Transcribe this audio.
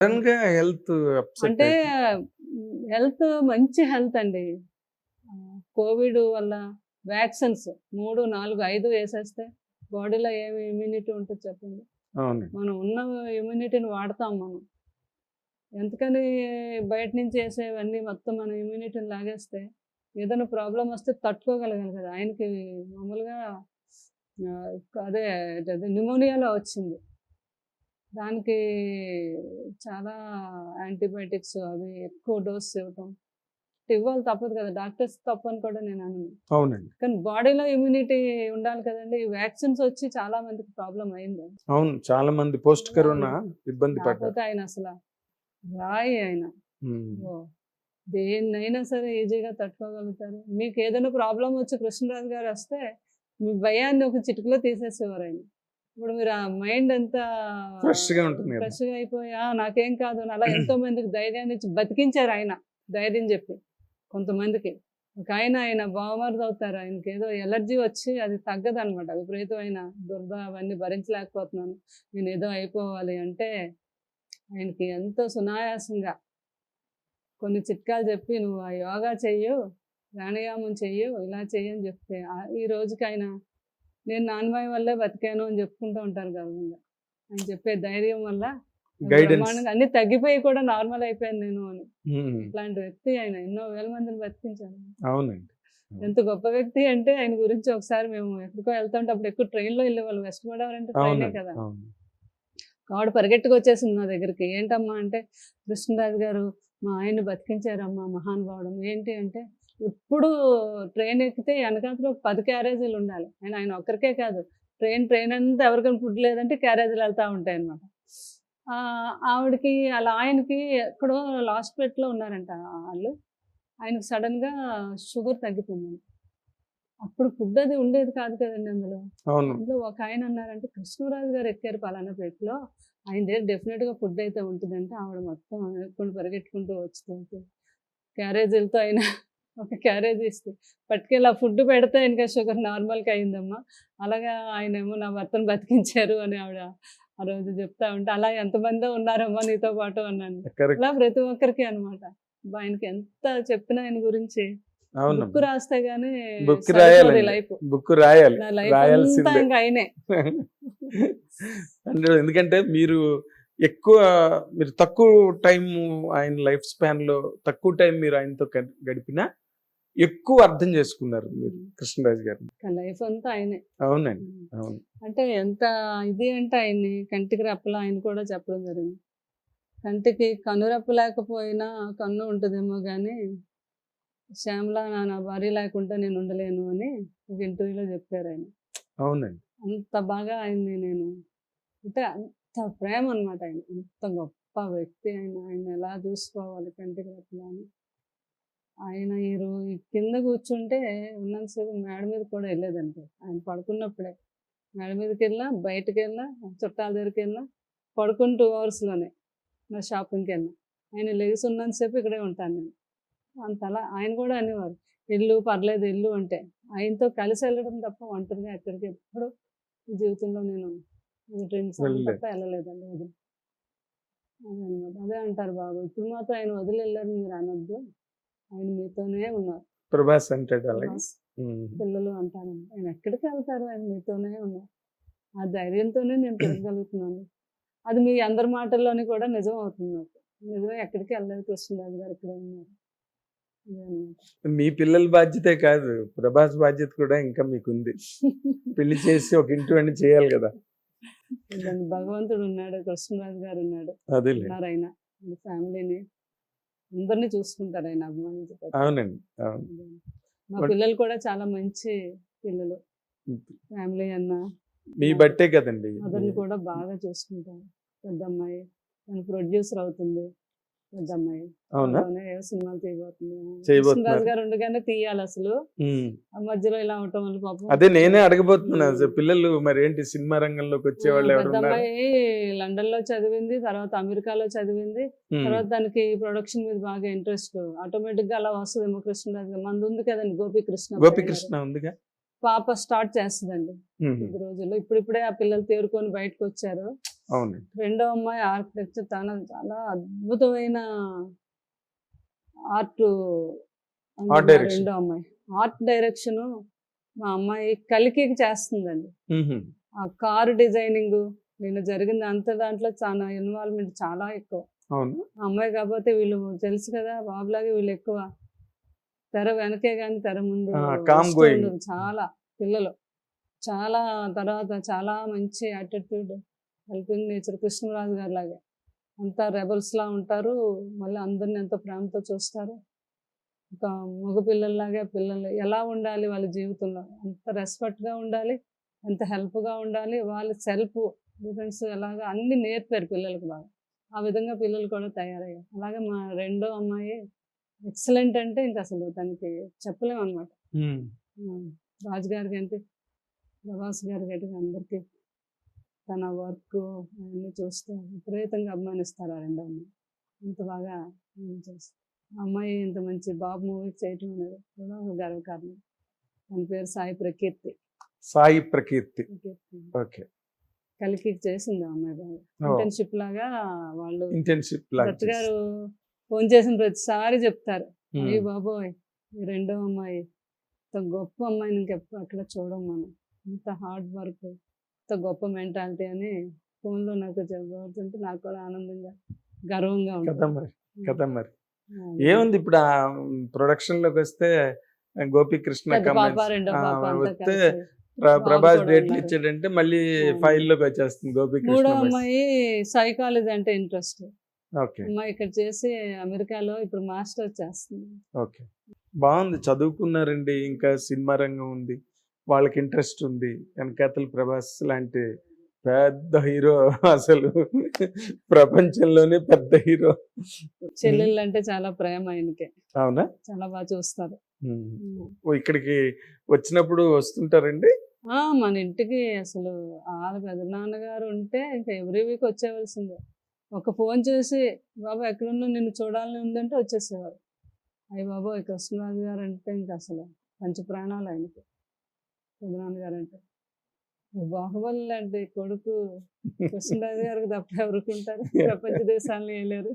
సడెన్‌గా health upset అంటే అయితే హెల్త్ మంచి హెల్త్ అండి. కోవిడ్ వల్ల వ్యాక్సిన్స్ 3, 4, 5 ఏసేస్తే బాడీలో ఏమి ఇమ్యూనిటీ ఉంటది చెప్పండి. అవునండి. మనం ఉన్న ఇమ్యూనిటీని వాడతాం మనం. ఎందుకని బయట నుంచి ఏసేవన్నీ మొత్తం మన ఇమ్యూనిటీని లాగేస్తే ఏదైనా ప్రాబ్లమ్ వస్తే తట్టుకోగలగాలి కదా! ఆయనకి మామూలుగా అదే న్యూమోనియాలా వచ్చింది. దానికి చాలా యాంటీబయాటిక్స్ అవి ఎక్కువ డోస్ ఇవ్వటం. ఇవ్వాలి తప్పదు కదా! డాక్టర్స్ తప్పని కూడా నేను అనను. అవునండి. కానీ బాడీలో ఇమ్యూనిటీ ఉండాలి కదండీ! వ్యాక్సిన్స్ వచ్చి చాలా మందికి ప్రాబ్లమ్ అయింది. అవును. చాలా మంది పోస్ట్ కరోనా ఇబ్బంది పడ్డారు. కాకపోతే ఆయన అసల రాయి ఆయన. హ్మ్. ఓహ్! దేన్నైనా సరే ఈజీగా తట్టుకోగలుగుతారు. మీకు ఏదైనా ప్రాబ్లమ్ వచ్చి కృష్ణరాజు గారు వస్తే మీ భయాన్ని ఒక చిటికలో తీసేసేవారు ఆయన. ఇప్పుడు మీరు ఆ మైండ్ అంతా ఫ్రెష్‌గా ఉంటుంది కదా! ఫ్రెష్‌గా అయిపోయి నాకేం కాదు అని అలా ఎంతో మందికి ధైర్యాన్ని ఇచ్చి బతికించారు ఆయన. ధైర్యం చెప్పి కొంతమందికి. ఆయన బావమరిది అవుతారు. ఆయనకేదో ఎలర్జీ వచ్చి అది తగ్గదనమాట. విపరీతమైన దురద అవన్నీ భరించలేకపోతున్నాను. నేనేదో అయిపోవాలి అంటే ఆయనకి ఎంతో సునాయాసంగా కొన్ని చిట్కాలు చెప్పి నువ్వు ఆ యోగా చెయ్యు, ప్రాణాయామం చెయ్యు, ఇలా చెయ్యి అని చెప్తే ఈ రోజుకి ఆయన నేను నాన్నబాయి వల్లే బతికాను అని చెప్పుకుంటూ ఉంటారు గర్వంగా. ఆయన చెప్పే ధైర్యం వల్ల గైడెన్స్. బ్రహ్మాండంగా అన్నీ తగ్గిపోయి కూడా నార్మల్ అయిపోయాను నేను అని. హ్మ్. ఇట్లాంటి వ్యక్తి ఆయన ఎన్నో వేల మందిని బతికించారు. అవునండి. ఎంత గొప్ప వ్యక్తి అంటే ఆయన గురించి ఒకసారి మేము ఎక్కడికో వెళ్తుంటే అప్పుడు ఎక్కువ ట్రైన్‌లో వెళ్ళేవాళ్ళం. వెస్ట్ గోదావరి అంటే ట్రైనే అవునండి. కదా! అవును. ఆవిడ పరిగెట్టుకొచ్చేసింది నా దగ్గరికి. ఏంటమ్మా అంటే, కృష్ణరాజు గారు మా ఆయన్ని బతికించారమ్మా మహానుభావుడు. ఏంటి అంటే, ఎప్పుడు ట్రైన్ ఎక్కితే వెనకాతల ఒక 10 క్యారేజీలు ఉండాలి. ఆయన ఒక్కరికే కాదు. ట్రైన్ అంతా ఎవరికైనా ఫుడ్ లేదంటే క్యారేజీలు వెళ్తా ఉంటాయన్నమాట. ఆవిడకి ఆళ్ళ ఆయనకి ఎక్కడో హాస్పిటల్‌లో ఉన్నారంట ఆళ్ళు. ఆయనకి సడెన్‌గా షుగర్ తగ్గిపోయిందంట. అప్పుడు ఫుడ్ అది ఉండేది కాదు కదండీ అందులో. అవును. అందులో ఒకాయన అన్నారంటే, కృష్ణరాజు గారు ఎక్కారు పలానా ప్లేట్‌లో. ఆయన దగ్గర డెఫినిట్‌గా ఫుడ్ అయితే ఉంటదంటే, ఆవిడ మొత్తం ఎత్తుకొని పరిగెట్టుకుంటూ వచ్చుకుంటూ క్యారేజీలతో ఆయన ఒక క్యారేజీ ఇస్తే పట్టుకెళ్ళి ఆ ఫుడ్ పెడితే ఇంకా షుగర్ నార్మల్‌గా అయిందమ్మా. అలాగా ఆయనేమో నా భర్తను బతికించారు అని ఆవిడ ఆ రోజు చెప్తా ఉంటే, అలా ఎంతమందో ఉన్నారమ్మా నీతో పాటు అన్నాను. కరెక్ట్. అలా ప్రతి ఒక్కరికి అనమాట. ఆయనకి ఎంత చెప్పినా ఆయన గురించి అవును. బుక్ రాస్తే గానీ బుక్ సరిపోదు రాయాలండి. లైఫ్. బుక్ రాయాలి. నా లైఫ్ అంతా రాయాల్సిందే. ఇంక ఆయనే. అంటే ఎందుకంటే మీరు ఎక్కువ మీరు తక్కువ టైము ఆయన లైఫ్ స్పాన్‌లో తక్కువ టైం మీరు ఆయనతో గడిపినా ఎక్కువ అర్థం చేసుకున్నారు మీరు కృష్ణరాజు గారిని. లైఫ్ అంతా ఆయనే. అవునండి. అవును. అంటే ఎంత ఇది అంటే ఆయన్ని కంటికి రెప్పలా ఆయన కూడా చెప్పడం జరిగింది. కంటికి కనురెప్ప లేకపోయినా కన్ను ఉంటదేమో గానీ, శ్యామల నా భార్య లేకుంటే నేను ఉండలేను అని ఒక ఇంటర్వ్యూలో చెప్పారాయన. అవునండి. అంత బాగా ఆయన్ని నేను అంటే అంత ప్రేమ అనమాట ఆయన. అంత గొప్ప వ్యక్తి ఆయన. ఆయన్ని ఎలా చూసుకోవాలి కంటికి రెప్పలా అని. ఆయన ఈ కింద కూర్చుంటే ఉన్నంతసేపు మేడ మీద కూడా వెళ్ళేదంట. ఆయన పడుకున్నప్పుడే. మేడ మీదకెళ్ళినా, బయటకెళ్ళినా, చుట్టాల దగ్గరికెళ్ళినా పడుకుని 2 అవర్స్‌లోనే నా షాపింగ్‌కెళ్ళినా. ఆయన లెగిసి ఉన్నంత సేపు ఇక్కడే ఉంటాను నేను. అంతలా ఆయన కూడా అనేవారు. "ఎళ్ళు పర్లేదు ఎళ్ళు" అంటే. ఆయనతో కలిసి వెళ్ళడం తప్ప ఒంటరిగా ఎక్కడికి ఎప్పుడు జీవితంలో నేను 2 సార్లు వెళ్ళలేదు. తప్ప వెళ్ళలేదండి వదిలి. అదనమాట. అదే అంటారు బాబు. ఇప్పుడు మాత్రం ఆయన వదిలి వెళ్లారని మీరు అనొద్దు. ఆయన మీతోనే ఉన్నారు. ప్రభాస్ అంటాడు అలాగే. ప్రభాస్ హ్మ్. పిల్లలు అంటాను. ఆయన ఎక్కడికి వెళ్తారు ఆయన మీతోనే ఉన్నారు. ఆ ధైర్యంతోనే నేను తిరగగలుగుతున్నాను. అది మీ అందరి మాటల్లోని కూడా నిజం అవుతుంది నాకు. నిజమే ఎక్కడికి వెళ్ళలేదు కృష్ణరాజు గారు ఇక్కడే ఉన్నారు. అదే అన్నమాట. మీ పిల్లల బాధ్యతే కాదు. ప్రభాస్ బాధ్యత కూడా ఇంకా మీకుంది. పెళ్లి చేసి ఒక ఇంటివాడిని చేయాలి కదా! ఇలాంటి భగవంతుడు ఉన్నాడు. కృష్ణరాజు గారు ఉన్నాడు. అదేలే. ఉన్నారాయన. ఫ్యామిలీని అందరిని చూసుకుంటారు ఆయన అభిమానించే ప్రతి అవునండి. అవును. ఒక్కరిని. మా పిల్లలు కూడా చాలా మంచి పిల్లలు. ఫ్యామిలీ అన్న మీ బట్టే కదండీ. మదర్‌ని కూడా బాగా చూసుకుంటారు. పెద్దమ్మాయి తను ప్రొడ్యూసర్ అవుతుంది. పెద్దమ్మాయి. అవునా? త్వరలోనే ఏవో సినిమాలు తీయబోతుంది. చేయబోతున్నారు. కృష్ణరాజు గారు ఉండగానే తీయాలసలు. హ్మ్. ఆ మధ్యలో ఇలా అవటం వల్ల పాపం అదే నేనే అడగబోతున్నా. పిల్లలు మరేంటి సినిమా రంగంలోకి వచ్చేవాళ్ళు ఎవరున్నారు? పెద్దమ్మాయి లండన్‌లో చదివింది. తర్వాత అమెరికాలో చదివింది. హ్మ్. తర్వాత దానికి ప్రొడక్షన్ మీద బాగా ఇంట్రెస్ట్. ఆటోమేటిక్‌గా అలా వస్తదేమో కృష్ణరాజు గారు. మనదుంది కదండీ గోపీకృష్ణ గోపికృష్ణ ఉందిగా. పాప స్టార్ట్ చేస్తదండి. హుహు. కొద్ది రోజుల్లో. ఇప్పుడిప్పుడే ఆ పిల్లలు తేరుకొని బయటకొచ్చారు. అవును. రెండో అమ్మాయి ఆర్కిటెక్చర్, తన చాలా అద్భుతమైన ఆర్ట్. Art direction. రెండో అమ్మాయి ఆర్ట్ డైరెక్షన్. మా అమ్మాయి కలికికి చేస్తుందండి. మ్మ్హ్మ్. ఆ కారు డిజైనింగ్ నిన్న జరిగింది అంత దాంట్లో చాలా ఇన్వాల్వ్మెంట్ చాలా ఎక్కువ. అవును. ఆ అమ్మాయి కాకపోతే వీళ్ళు తెలుసు కదా బాబులాగే వీళ్ళు ఎక్కువ తెర వెనకే కానీ తెర ముందు calm ఇష్టం going. ఉండదు. చాలా పిల్లలు చాలా తర్వాత చాలా మంచి యాటిట్యూడ్, హెల్పింగ్ నేచర్, కృష్ణరాజు గారి లాగే అంతా రెబల్స్ లా ఉంటారు. మళ్ళీ అందరిని ఎంతో ప్రేమతో చూస్తారు. ఒక మగ పిల్లల్లాగే పిల్లలు ఎలా ఉండాలి వాళ్ళ జీవితంలో, ఎంత రెస్పెక్ట్గా ఉండాలి, ఎంత హెల్ప్గా ఉండాలి, వాళ్ళ సెల్ఫ్ డిఫెన్స్ ఎలాగా అన్ని నేర్పారు పిల్లలకు బాగా. ఆ విధంగా పిల్లలు కూడా తయారయ్యారు. అలాగే మా రెండో అమ్మాయి ఎక్సలెంట్ అంటే ఇంకా అసలు తనకి చెప్పలేము అనమాట. మ్మ్. రాజుగారికి అంటే ప్రభాస్ గారికి అంటే అందరికీ తన వర్క్ అవన్నీ చూస్తే విపరీతంగా అభిమానిస్తారు ఆ రెండో అమ్మాయి. అంత బాగా చేస్తారు. ఆ అమ్మాయి ఇంత మంచి బాబు మూవీ చేయటం అనేది కూడా ఒక గర్వకారణం. తన పేరు సాయి ప్రకీర్తి. సాయి ప్రకీర్తి. ఓకే. కలికి చేసింది ఆ అమ్మాయి బాగా ఇంటర్న్షిప్ లాగా. వాళ్ళు ఇంటర్న్షిప్ దత్ గారు ఫోన్ చేసిన ప్రతిసారి చెప్తారు, అయ్యి బాబోయ్ ఈ రెండో అమ్మాయి ఇంత గొప్ప అమ్మాయిని ఇంకెప్పుడు అట్లా చూడం మనం, ఇంత హార్డ్ వర్క్, ఇంత గొప్ప మెంటాలిటీ అని ఫోన్లో నాకు చెబుతుంటే నాకు కూడా ఆనందంగా గర్వంగా కదా ఉంటుంది. మరి. కదా మరి ఏముంది ఇప్పుడు ఆ ప్రొడక్షన్ లోకి వస్తే గోపీకృష్ణ పెద్ద పాప comments, రెండో ఆ, పాప అంతా వస్తే కలిసి ప్రభాస్ కూడా డేట్లు ఉన్నారు. ఇచ్చాడంటే మళ్ళీ అవును. ఫైల్లోకి వచ్చేస్తుంది గోపీకృష్ణ మూడో boys. అమ్మాయి సైకాలజీ అంటే ఇంట్రెస్ట్. ఓకే. అమ్మాయి ఇక్కడ చేసి అమెరికాలో ఇప్పుడు మాస్టర్ చేస్తుంది. ఓకే. బాగుంది, చదువుకున్నారండి, ఇంకా సినిమా రంగం ఉంది, వాళ్ళకి ఇంట్రెస్ట్ ఉంది. వెనకాతల ప్రభాస్ లాంటి పెద్ద హీరో, అసలు ప్రపంచంలోనే పెద్ద హీరో. చెల్లెళ్ళు అంటే చాలా ప్రేమ ఆయనకి, అవునా? చాలా బాగా చూస్తారు. ఓ, ఇక్కడికి వచ్చినప్పుడు వస్తుంటారండి? మన ఇంటికి అసలు వాళ్ళ పెదనాన్నగారు ఉంటే ఇంకా ఎవ్రీ వీక్ వచ్చేవలసిందే. ఒక ఫోన్ చేసి బాబు ఎక్కడున్నా నిన్ను చూడాలని ఉందంటే వచ్చేసేవారు. అయ్యి బాబు కృష్ణరాజు గారు అంటే ఇంకా అసలు పంచ ప్రాణాలు ఆయనకి. పెదనాన్నగారు అంటే బాహుబలి లాంటి కొడుకు కృష్ణరాజు గారికి తప్ప ఎవరికి ఉంటారు? ప్రపంచ దేశాలను వేయలేరు.